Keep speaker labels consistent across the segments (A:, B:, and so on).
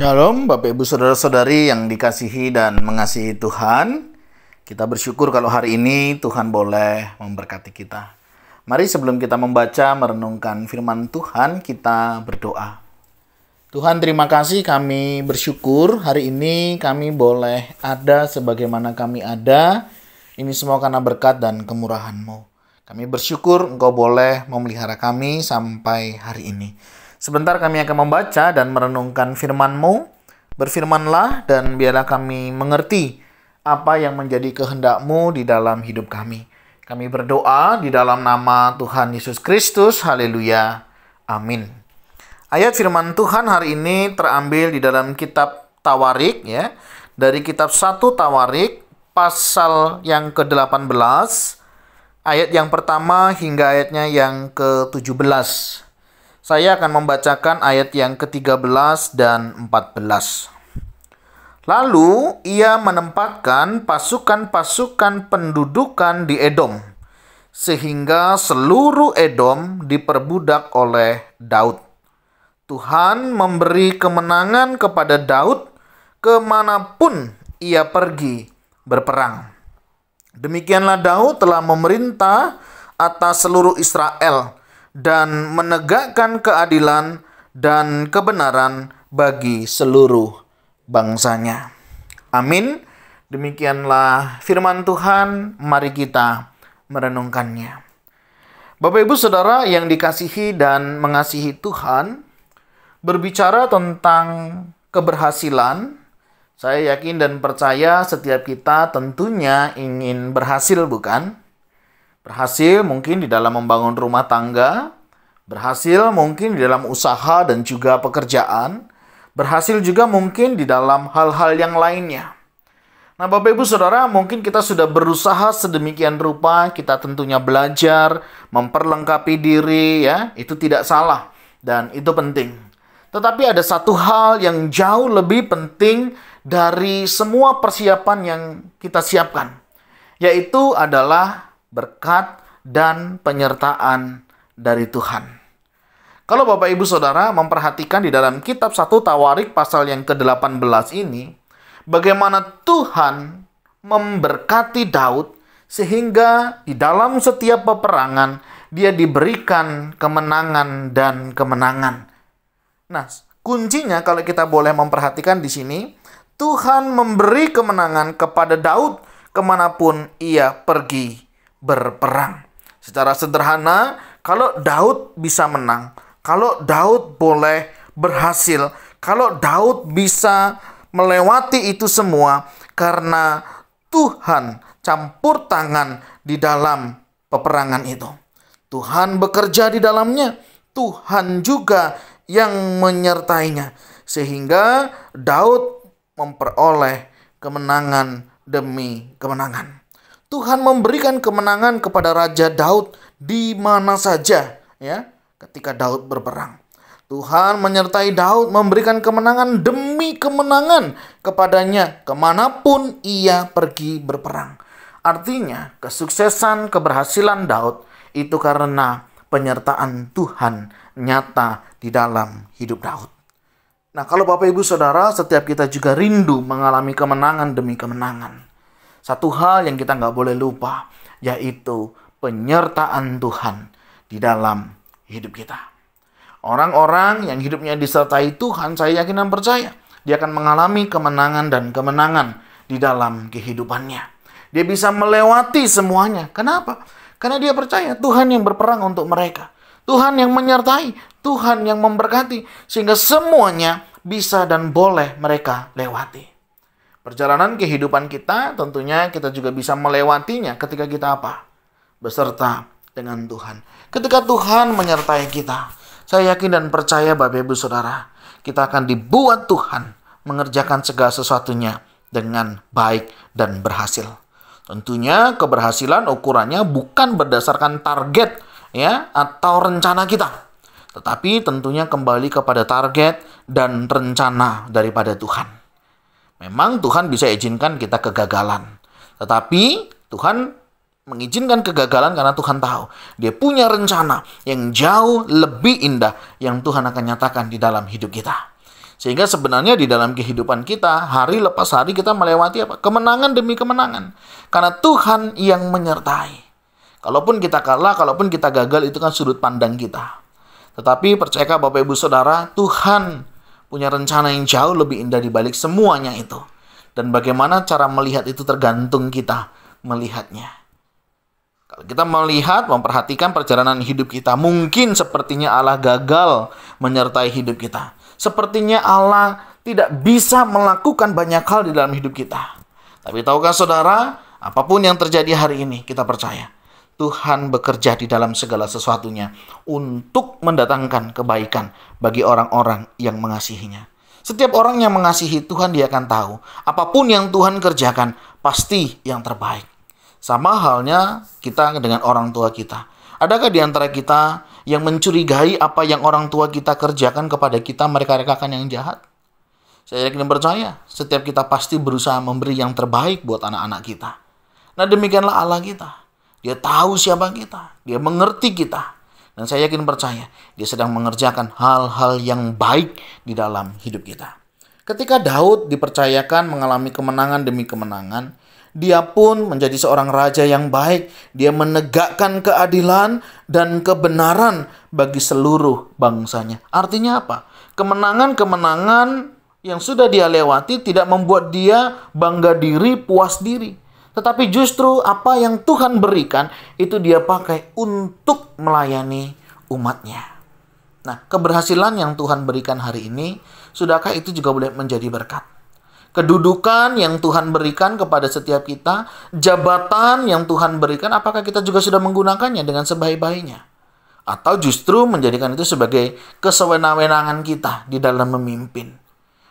A: Shalom Bapak Ibu Saudara-saudari yang dikasihi dan mengasihi Tuhan. Kita bersyukur kalau hari ini Tuhan boleh memberkati kita. Mari sebelum kita membaca merenungkan firman Tuhan, kita berdoa. Tuhan, terima kasih, kami bersyukur hari ini kami boleh ada sebagaimana kami ada. Ini semua karena berkat dan kemurahan-Mu. Kami bersyukur Engkau boleh memelihara kami sampai hari ini. Sebentar kami akan membaca dan merenungkan firman-Mu. Berfirmanlah dan biarlah kami mengerti apa yang menjadi kehendak-Mu di dalam hidup kami. Kami berdoa di dalam nama Tuhan Yesus Kristus. Haleluya. Amin. Ayat firman Tuhan hari ini terambil di dalam kitab Tawarik, ya. Dari kitab 1 Tawarik pasal yang ke-18, ayat yang pertama hingga ayatnya yang ke-17. Saya akan membacakan ayat yang ke-13 dan 14. Lalu ia menempatkan pasukan-pasukan pendudukan di Edom, sehingga seluruh Edom diperbudak oleh Daud. Tuhan memberi kemenangan kepada Daud kemanapun ia pergi berperang. Demikianlah Daud telah memerintah atas seluruh Israel dan menegakkan keadilan dan kebenaran bagi seluruh bangsanya. Amin. Demikianlah firman Tuhan, mari kita merenungkannya. Bapak Ibu Saudara yang dikasihi dan mengasihi Tuhan, berbicara tentang keberhasilan, saya yakin dan percaya setiap kita tentunya ingin berhasil, bukan? Berhasil mungkin di dalam membangun rumah tangga, berhasil mungkin di dalam usaha dan juga pekerjaan, berhasil juga mungkin di dalam hal-hal yang lainnya. Nah, Bapak Ibu Saudara, mungkin kita sudah berusaha sedemikian rupa, kita tentunya belajar, memperlengkapi diri, ya, itu tidak salah dan itu penting. Tetapi ada satu hal yang jauh lebih penting dari semua persiapan yang kita siapkan, yaitu adalah berkat dan penyertaan dari Tuhan. Kalau Bapak Ibu Saudara memperhatikan di dalam kitab 1 Tawarik pasal yang ke-18 ini, bagaimana Tuhan memberkati Daud sehingga di dalam setiap peperangan dia diberikan kemenangan dan kemenangan. Nah, kuncinya kalau kita boleh memperhatikan di sini, Tuhan memberi kemenangan kepada Daud kemanapun ia pergi berperang. Secara sederhana, kalau Daud bisa menang, kalau Daud boleh berhasil, kalau Daud bisa melewati itu semua karena Tuhan campur tangan di dalam peperangan itu. Tuhan bekerja di dalamnya, Tuhan juga yang menyertainya, sehingga Daud memperoleh kemenangan demi kemenangan. Tuhan memberikan kemenangan kepada Raja Daud di mana saja, ya, ketika Daud berperang. Tuhan menyertai Daud, memberikan kemenangan demi kemenangan kepadanya kemanapun ia pergi berperang. Artinya, kesuksesan, keberhasilan Daud itu karena penyertaan Tuhan nyata di dalam hidup Daud. Nah, kalau Bapak Ibu Saudara, setiap kita juga rindu mengalami kemenangan demi kemenangan. Satu hal yang kita nggak boleh lupa, yaitu penyertaan Tuhan di dalam hidup kita. Orang-orang yang hidupnya disertai Tuhan, saya yakin dan percaya, dia akan mengalami kemenangan dan kemenangan di dalam kehidupannya. Dia bisa melewati semuanya. Kenapa? Karena dia percaya Tuhan yang berperang untuk mereka. Tuhan yang menyertai, Tuhan yang memberkati, sehingga semuanya bisa dan boleh mereka lewati. Perjalanan kehidupan kita tentunya kita juga bisa melewatinya ketika kita apa? Beserta dengan Tuhan. Ketika Tuhan menyertai kita, saya yakin dan percaya Bapak Ibu Saudara, kita akan dibuat Tuhan mengerjakan segala sesuatunya dengan baik dan berhasil. Tentunya keberhasilan ukurannya bukan berdasarkan target, ya, atau rencana kita, tetapi tentunya kembali kepada target dan rencana daripada Tuhan. Memang Tuhan bisa izinkan kita kegagalan, tetapi Tuhan mengizinkan kegagalan karena Tuhan tahu Dia punya rencana yang jauh lebih indah yang Tuhan akan nyatakan di dalam hidup kita. Sehingga sebenarnya di dalam kehidupan kita, hari lepas hari kita melewati apa? Kemenangan demi kemenangan. Karena Tuhan yang menyertai. Kalaupun kita kalah, kalaupun kita gagal, itu kan sudut pandang kita. Tetapi percaya Bapak Ibu Saudara, Tuhan punya rencana yang jauh lebih indah di balik semuanya itu. Dan bagaimana cara melihat itu tergantung kita melihatnya. Kalau kita melihat, memperhatikan perjalanan hidup kita, mungkin sepertinya Allah gagal menyertai hidup kita. Sepertinya Allah tidak bisa melakukan banyak hal di dalam hidup kita. Tapi tahukah saudara, apapun yang terjadi hari ini, kita percaya Tuhan bekerja di dalam segala sesuatunya untuk mendatangkan kebaikan bagi orang-orang yang mengasihinya. Setiap orang yang mengasihi Tuhan, dia akan tahu apapun yang Tuhan kerjakan pasti yang terbaik. Sama halnya kita dengan orang tua kita. Adakah di antara kita yang mencurigai apa yang orang tua kita kerjakan kepada kita, mereka rekakan yang jahat? Saya yakin percaya, setiap kita pasti berusaha memberi yang terbaik buat anak-anak kita. Nah, demikianlah Allah kita. Dia tahu siapa kita. Dia mengerti kita. Dan saya yakin percaya, dia sedang mengerjakan hal-hal yang baik di dalam hidup kita. Ketika Daud dipercayakan mengalami kemenangan demi kemenangan, dia pun menjadi seorang raja yang baik. Dia menegakkan keadilan dan kebenaran bagi seluruh bangsanya. Artinya apa? Kemenangan-kemenangan yang sudah dia lewati tidak membuat dia bangga diri, puas diri. Tetapi justru apa yang Tuhan berikan, itu dia pakai untuk melayani umatnya. Nah, keberhasilan yang Tuhan berikan hari ini, sudahkah itu juga boleh menjadi berkat? Kedudukan yang Tuhan berikan kepada setiap kita, jabatan yang Tuhan berikan, apakah kita juga sudah menggunakannya dengan sebaik-baiknya? Atau justru menjadikan itu sebagai kesewenang-wenangan kita di dalam memimpin?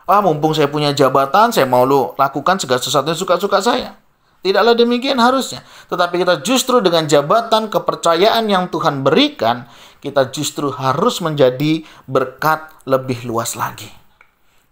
A: Mumpung saya punya jabatan, saya mau lakukan segala sesuatu yang suka-suka saya. Tidaklah demikian harusnya. Tetapi kita justru dengan jabatan kepercayaan yang Tuhan berikan, kita justru harus menjadi berkat lebih luas lagi.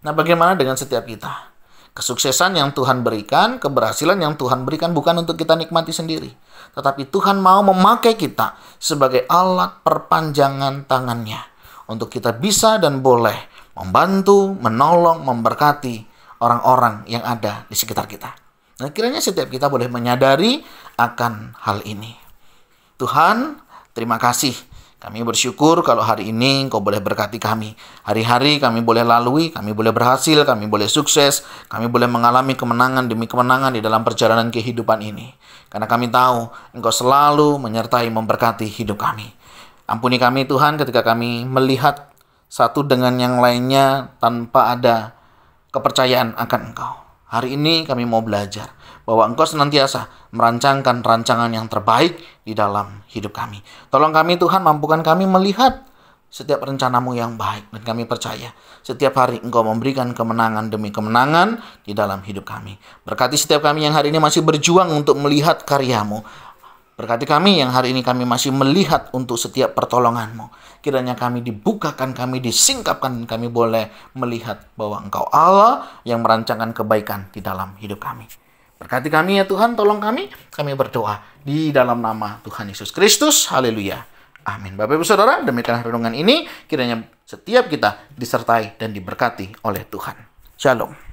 A: Nah, bagaimana dengan setiap kita? Kesuksesan yang Tuhan berikan, keberhasilan yang Tuhan berikan bukan untuk kita nikmati sendiri. Tetapi Tuhan mau memakai kita sebagai alat perpanjangan tangannya. Untuk kita bisa dan boleh membantu, menolong, memberkati orang-orang yang ada di sekitar kita. Nah, kiranya setiap kita boleh menyadari akan hal ini. Tuhan, terima kasih. Kami bersyukur kalau hari ini Engkau boleh berkati kami. Hari-hari kami boleh lalui, kami boleh berhasil, kami boleh sukses, kami boleh mengalami kemenangan demi kemenangan di dalam perjalanan kehidupan ini. Karena kami tahu Engkau selalu menyertai, memberkati hidup kami. Ampuni kami Tuhan ketika kami melihat satu dengan yang lainnya tanpa ada kepercayaan akan Engkau. Hari ini kami mau belajar bahwa Engkau senantiasa merancangkan rancangan yang terbaik di dalam hidup kami. Tolong kami Tuhan, mampukan kami melihat setiap rencana-Mu yang baik. Dan kami percaya setiap hari Engkau memberikan kemenangan demi kemenangan di dalam hidup kami. Berkati setiap kami yang hari ini masih berjuang untuk melihat karya-Mu. Berkati kami yang hari ini kami masih melihat untuk setiap pertolongan-Mu. Kiranya kami dibukakan, kami disingkapkan, dan kami boleh melihat bahwa Engkau Allah yang merancangkan kebaikan di dalam hidup kami. Berkati kami ya Tuhan, tolong kami berdoa di dalam nama Tuhan Yesus Kristus. Haleluya. Amin. Bapak Ibu Saudara, demikian renungan ini, kiranya setiap kita disertai dan diberkati oleh Tuhan. Shalom.